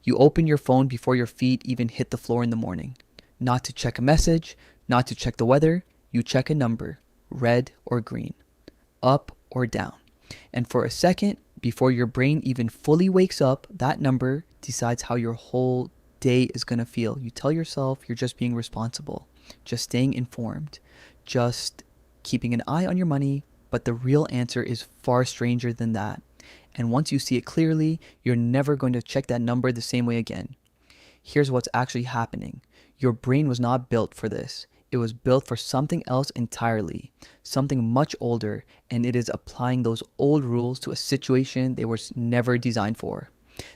You open your phone before your feet even hit the floor in the morning. Not to check a message, not to check the weather, you check a number, red or green, up or down. And for a second, before your brain even fully wakes up, that number decides how your whole day is going to feel. You tell yourself you're just being responsible, just staying informed, just keeping an eye on your money, but the real answer is far stranger than that. And once you see it clearly, you're never going to check that number the same way again. Here's what's actually happening. Your brain was not built for this. It was built for something else entirely, something much older, and it is applying those old rules to a situation they were never designed for.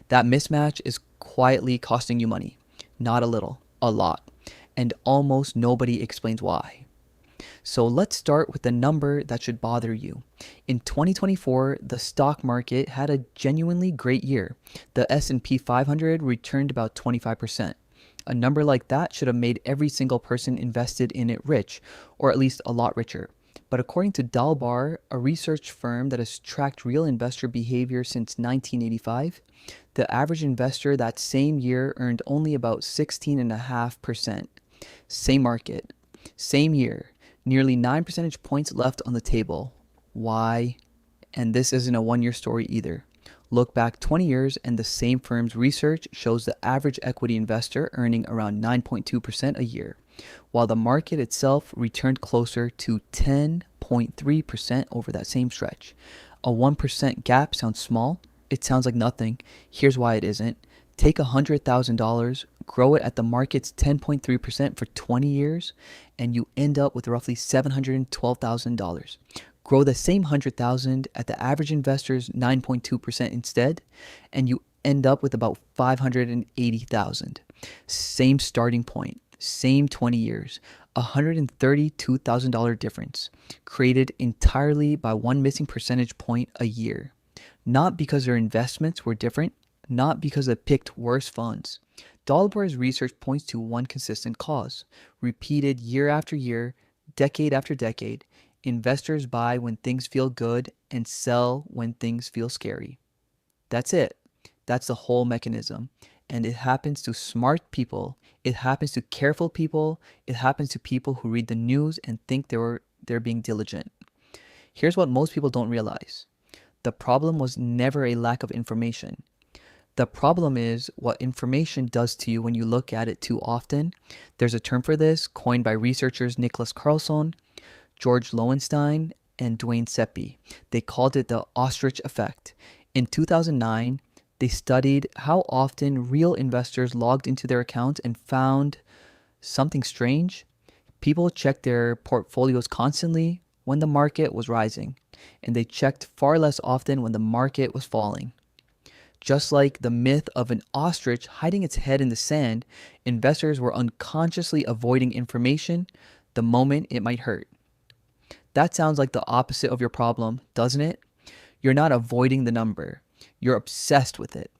That mismatch is quietly costing you money. Not a little, a lot. And almost nobody explains why. So let's start with the number that should bother you. In 2024, the stock market had a genuinely great year. The S&P 500 returned about 25%. A number like that should have made every single person invested in it rich, or at least a lot richer. But according to Dalbar, a research firm that has tracked real investor behavior since 1985, the average investor that same year earned only about 16.5%. Same market, same year, nearly 9 percentage points left on the table. Why? And this isn't a one-year story either. Look back 20 years and the same firm's research shows the average equity investor earning around 9.2% a year, while the market itself returned closer to 10.3% over that same stretch. A 1% gap sounds small. It sounds like nothing. Here's why it isn't. Take $100,000, grow it at the market's 10.3% for 20 years, and you end up with roughly $712,000. Grow the same 100,000 at the average investor's 9.2% instead, and you end up with about 580,000. Same starting point, same 20 years, $132,000 difference, created entirely by one missing percentage point a year. Not because their investments were different, not because they picked worse funds. Dalbar's research points to one consistent cause, repeated year after year, decade after decade. Investors buy when things feel good and sell when things feel scary. That's it. That's the whole mechanism. And it happens to smart people. It happens to careful people. It happens to people who read the news and think they're being diligent. Here's what most people don't realize. The problem was never a lack of information. The problem is what information does to you when you look at it too often. There's a term for this coined by researchers Nicholas Carlson, George Lowenstein, and Dwayne Seppi. They called it the ostrich effect. In 2009, they studied how often real investors logged into their accounts and found something strange. People checked their portfolios constantly when the market was rising, and they checked far less often when the market was falling. Just like the myth of an ostrich hiding its head in the sand, investors were unconsciously avoiding information the moment it might hurt. That sounds like the opposite of your problem, doesn't it? You're not avoiding the number. You're obsessed with it.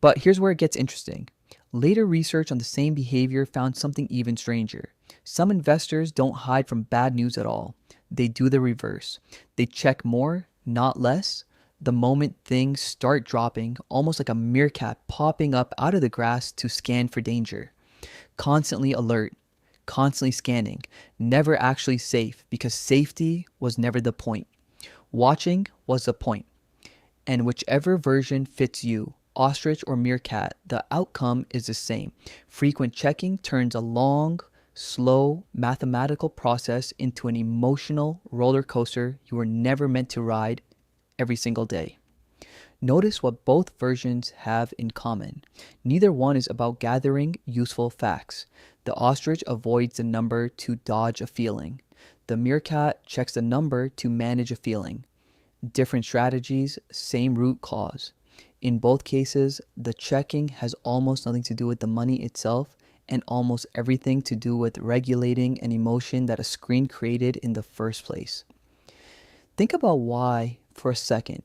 But here's where it gets interesting. Later research on the same behavior found something even stranger. Some investors don't hide from bad news at all. They do the reverse. They check more, not less, the moment things start dropping, almost like a meerkat popping up out of the grass to scan for danger. Constantly alert, constantly scanning, never actually safe because safety was never the point. Watching was the point. And whichever version fits you, ostrich or meerkat, the outcome is the same. Frequent checking turns a long, slow, mathematical process into an emotional roller coaster you were never meant to ride every single day. Notice what both versions have in common. Neither one is about gathering useful facts. The ostrich avoids the number to dodge a feeling. The meerkat checks the number to manage a feeling. Different strategies, same root cause. In both cases, the checking has almost nothing to do with the money itself and almost everything to do with regulating an emotion that a screen created in the first place. Think about why for a second.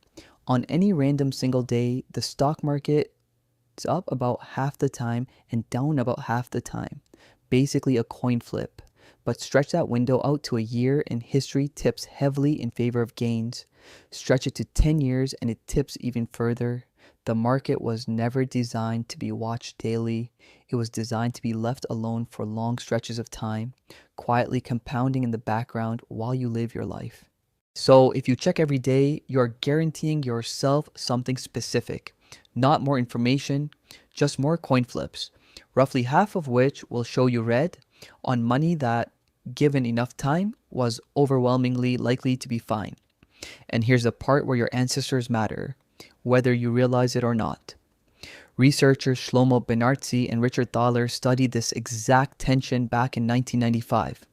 On any random single day, the stock market is up about half the time and down about half the time. Basically a coin flip. But stretch that window out to a year and history tips heavily in favor of gains. Stretch it to 10 years and it tips even further. The market was never designed to be watched daily. It was designed to be left alone for long stretches of time, quietly compounding in the background while you live your life. So if you check every day, you're guaranteeing yourself something specific, not more information, just more coin flips, roughly half of which will show you red on money that, given enough time, was overwhelmingly likely to be fine. And here's the part where your ancestors matter, whether you realize it or not. Researchers Shlomo Benartzi and Richard Thaler studied this exact tension back in 1995.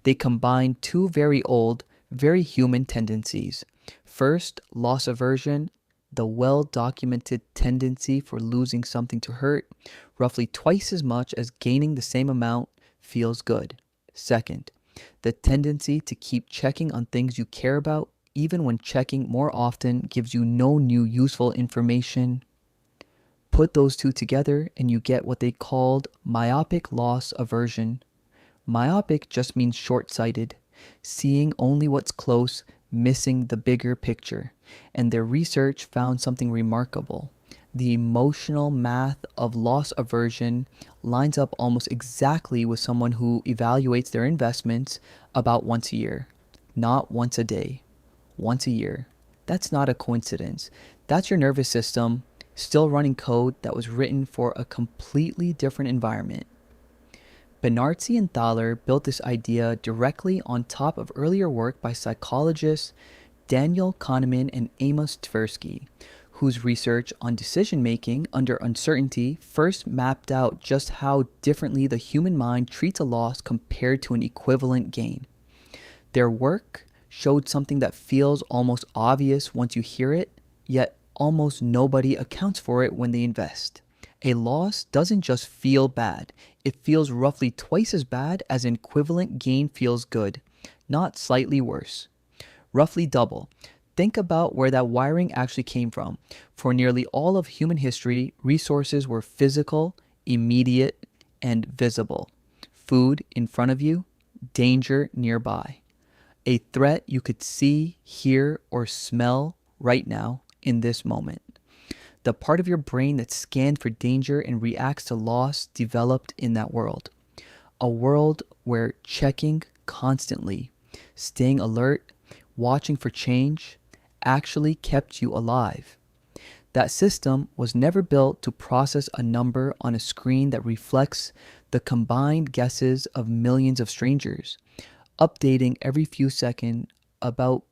They combined two very old, very human tendencies. First, loss aversion, the well-documented tendency for losing something to hurt, roughly twice as much as gaining the same amount, feels good. Second, the tendency to keep checking on things you care about, even when checking more often gives you no new useful information. Put those two together and you get what they called myopic loss aversion. Myopic just means short-sighted, seeing only what's close, missing the bigger picture. And their research found something remarkable. The emotional math of loss aversion lines up almost exactly with someone who evaluates their investments about once a year, not once a day, once a year. That's not a coincidence. That's your nervous system still running code that was written for a completely different environment. Benartzi and Thaler built this idea directly on top of earlier work by psychologists Daniel Kahneman and Amos Tversky, whose research on decision-making under uncertainty first mapped out just how differently the human mind treats a loss compared to an equivalent gain. Their work showed something that feels almost obvious once you hear it, yet almost nobody accounts for it when they invest. A loss doesn't just feel bad, it feels roughly twice as bad as an equivalent gain feels good, not slightly worse. Roughly double. Think about where that wiring actually came from. For nearly all of human history, resources were physical, immediate, and visible. Food in front of you, danger nearby. A threat you could see, hear, or smell right now in this moment. The part of your brain that scanned for danger and reacts to loss developed in that world. A world where checking constantly, staying alert, watching for change, actually kept you alive. That system was never built to process a number on a screen that reflects the combined guesses of millions of strangers, updating every few seconds about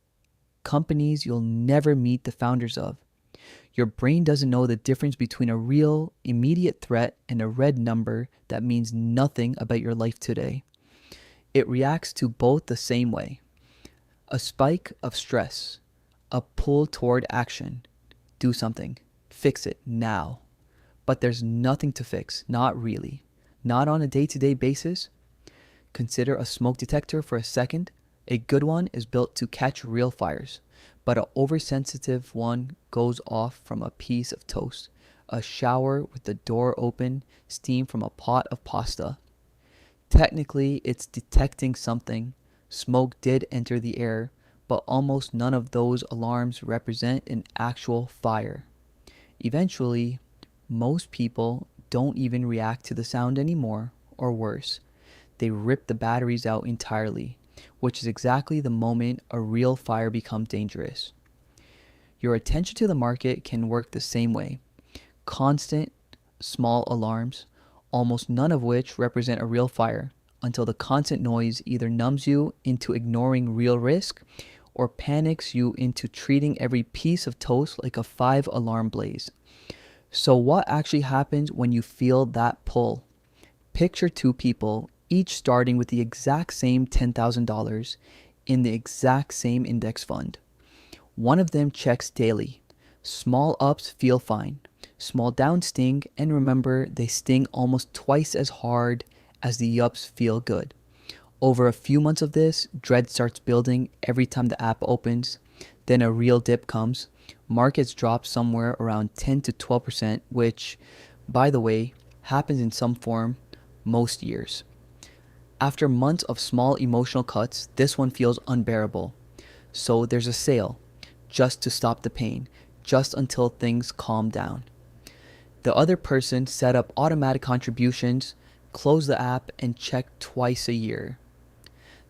companies you'll never meet the founders of. Your brain doesn't know the difference between a real, immediate threat and a red number that means nothing about your life today. It reacts to both the same way. A spike of stress, a pull toward action. Do something. Fix it now. But there's nothing to fix, not really. Not on a day-to-day basis. Consider a smoke detector for a second. A good one is built to catch real fires, but an oversensitive one goes off from a piece of toast, a shower with the door open, steam from a pot of pasta. Technically, it's detecting something. Smoke did enter the air, but almost none of those alarms represent an actual fire. Eventually, most people don't even react to the sound anymore, or worse, they rip the batteries out entirely, which is exactly the moment a real fire becomes dangerous. Your attention to the market can work the same way. Constant, small alarms, almost none of which represent a real fire, until the constant noise either numbs you into ignoring real risk or panics you into treating every piece of toast like a 5-alarm blaze. So what actually happens when you feel that pull? Picture two people, each starting with the exact same $10,000 in the exact same index fund. One of them checks daily. Small ups feel fine. Small downs sting, and remember, they sting almost twice as hard as the ups feel good. Over a few months of this, dread starts building every time the app opens. Then a real dip comes. Markets drop somewhere around 10 to 12%, which, by the way, happens in some form most years. After months of small emotional cuts, this one feels unbearable. So there's a sale, just to stop the pain, just until things calm down. The other person set up automatic contributions, closed the app, and checked twice a year.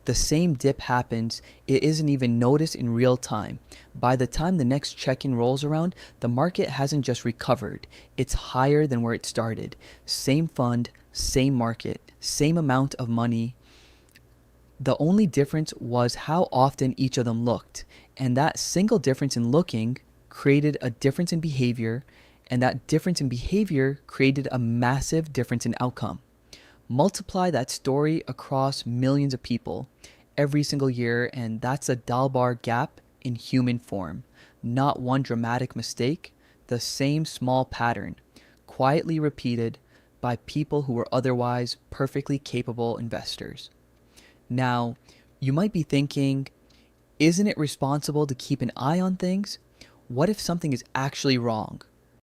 The same dip happens, it isn't even noticed in real time. By the time the next check-in rolls around, the market hasn't just recovered, it's higher than where it started. Same fund, same market, same amount of money. The only difference was how often each of them looked, and that single difference in looking created a difference in behavior, and that difference in behavior created a massive difference in outcome. Multiply that story across millions of people every single year, and that's a Dalbar gap in human form. Not one dramatic mistake, the same small pattern, quietly repeated by people who were otherwise perfectly capable investors. Now, you might be thinking, isn't it responsible to keep an eye on things? What if something is actually wrong?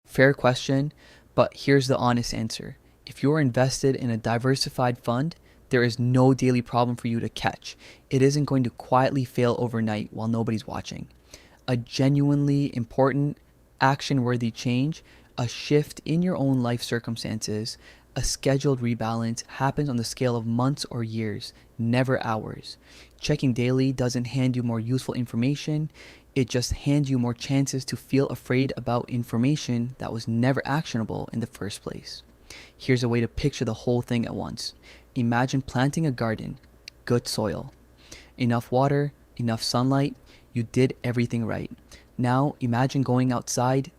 Fair question, but here's the honest answer. If you're invested in a diversified fund, there is no daily problem for you to catch. It isn't going to quietly fail overnight while nobody's watching. A genuinely important, action-worthy change, a shift in your own life circumstances, a scheduled rebalance happens on the scale of months or years, never hours. Checking daily doesn't hand you more useful information, it just hands you more chances to feel afraid about information that was never actionable in the first place. Here's a way to picture the whole thing at once. Imagine planting a garden, good soil, enough water, enough sunlight, you did everything right. Now imagine going outside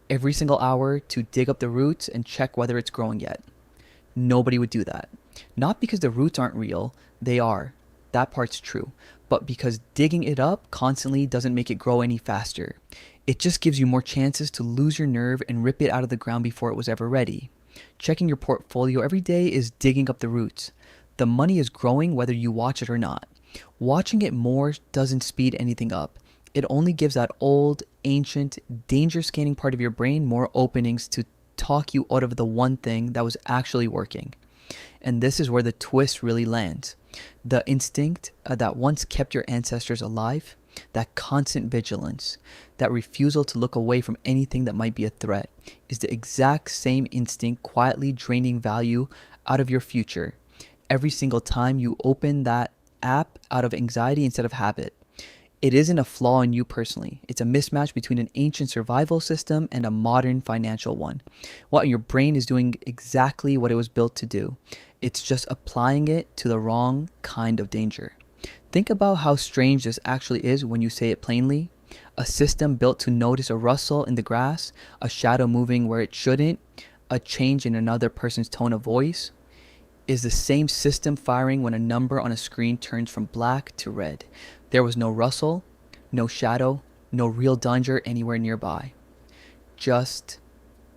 every single hour to dig up the roots and check whether it's growing yet. Nobody would do that. Not because the roots aren't real, they are. That part's true. But because digging it up constantly doesn't make it grow any faster. It just gives you more chances to lose your nerve and rip it out of the ground before it was ever ready. Checking your portfolio every day is digging up the roots. The money is growing whether you watch it or not. Watching it more doesn't speed anything up. It only gives that old, ancient, danger scanning part of your brain more openings to talk you out of the one thing that was actually working. And this is where the twist really lands. The instinct that once kept your ancestors alive, that constant vigilance, that refusal to look away from anything that might be a threat, is the exact same instinct quietly draining value out of your future every single time you open that app out of anxiety instead of habit. It isn't a flaw in you personally. It's a mismatch between an ancient survival system and a modern financial one. What your brain is doing exactly what it was built to do. It's just applying it to the wrong kind of danger. Think about how strange this actually is when you say it plainly. A system built to notice a rustle in the grass, a shadow moving where it shouldn't, a change in another person's tone of voice, is the same system firing when a number on a screen turns from black to red. There was no rustle, no shadow, no real danger anywhere nearby. Just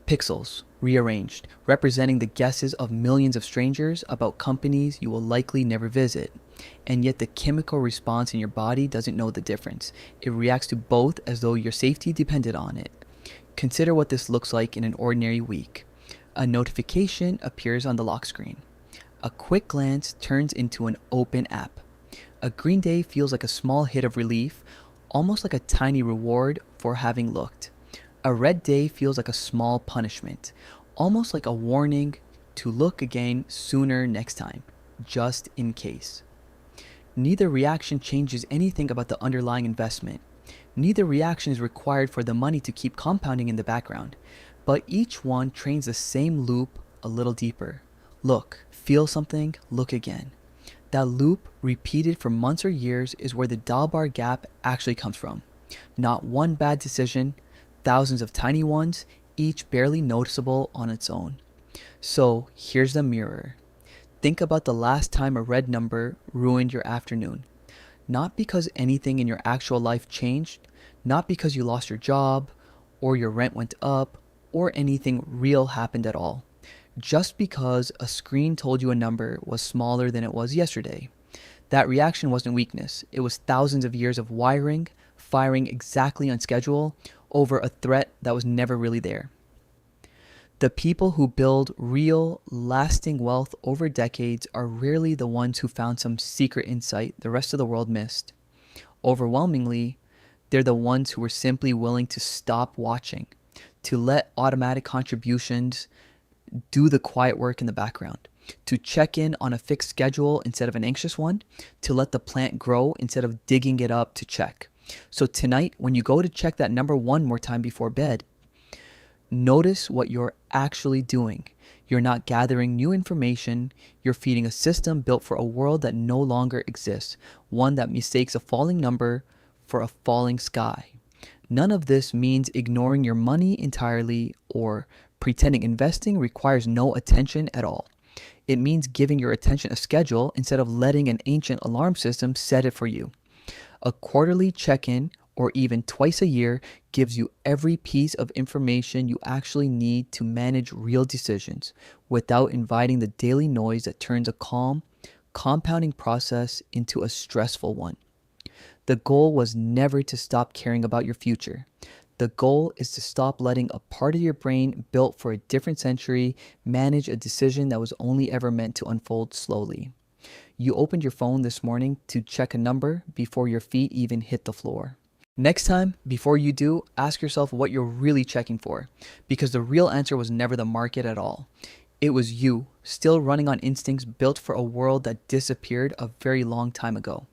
pixels rearranged, representing the guesses of millions of strangers about companies you will likely never visit. And yet the chemical response in your body doesn't know the difference. It reacts to both as though your safety depended on it. Consider what this looks like in an ordinary week. A notification appears on the lock screen. A quick glance turns into an open app. A green day feels like a small hit of relief, almost like a tiny reward for having looked. A red day feels like a small punishment, almost like a warning to look again sooner next time, just in case. Neither reaction changes anything about the underlying investment. Neither reaction is required for the money to keep compounding in the background, but each one trains the same loop a little deeper. Look, feel something, look again. That loop, repeated for months or years, is where the Dalbar gap actually comes from. Not one bad decision, thousands of tiny ones, each barely noticeable on its own. So here's the mirror. Think about the last time a red number ruined your afternoon. Not because anything in your actual life changed, not because you lost your job, or your rent went up, or anything real happened at all. Just because a screen told you a number was smaller than it was yesterday. That reaction wasn't weakness. It was thousands of years of wiring, firing exactly on schedule over a threat that was never really there. The people who build real, lasting wealth over decades are rarely the ones who found some secret insight the rest of the world missed. Overwhelmingly, They're the ones who were simply willing to stop watching, to let automatic contributions do the quiet work in the background, to check in on a fixed schedule instead of an anxious one, to let the plant grow instead of digging it up to check. So tonight, when you go to check that number one more time before bed, notice what you're actually doing. You're not gathering new information. You're feeding a system built for a world that no longer exists, one that mistakes a falling number for a falling sky. None of this means ignoring your money entirely or pretending investing requires no attention at all. It means giving your attention a schedule instead of letting an ancient alarm system set it for you. A quarterly check-in or even twice a year gives you every piece of information you actually need to manage real decisions without inviting the daily noise that turns a calm, compounding process into a stressful one. The goal was never to stop caring about your future. The goal is to stop letting a part of your brain built for a different century manage a decision that was only ever meant to unfold slowly. You opened your phone this morning to check a number before your feet even hit the floor. Next time, before you do, ask yourself what you're really checking for, because the real answer was never the market at all. It was you, still running on instincts built for a world that disappeared a very long time ago.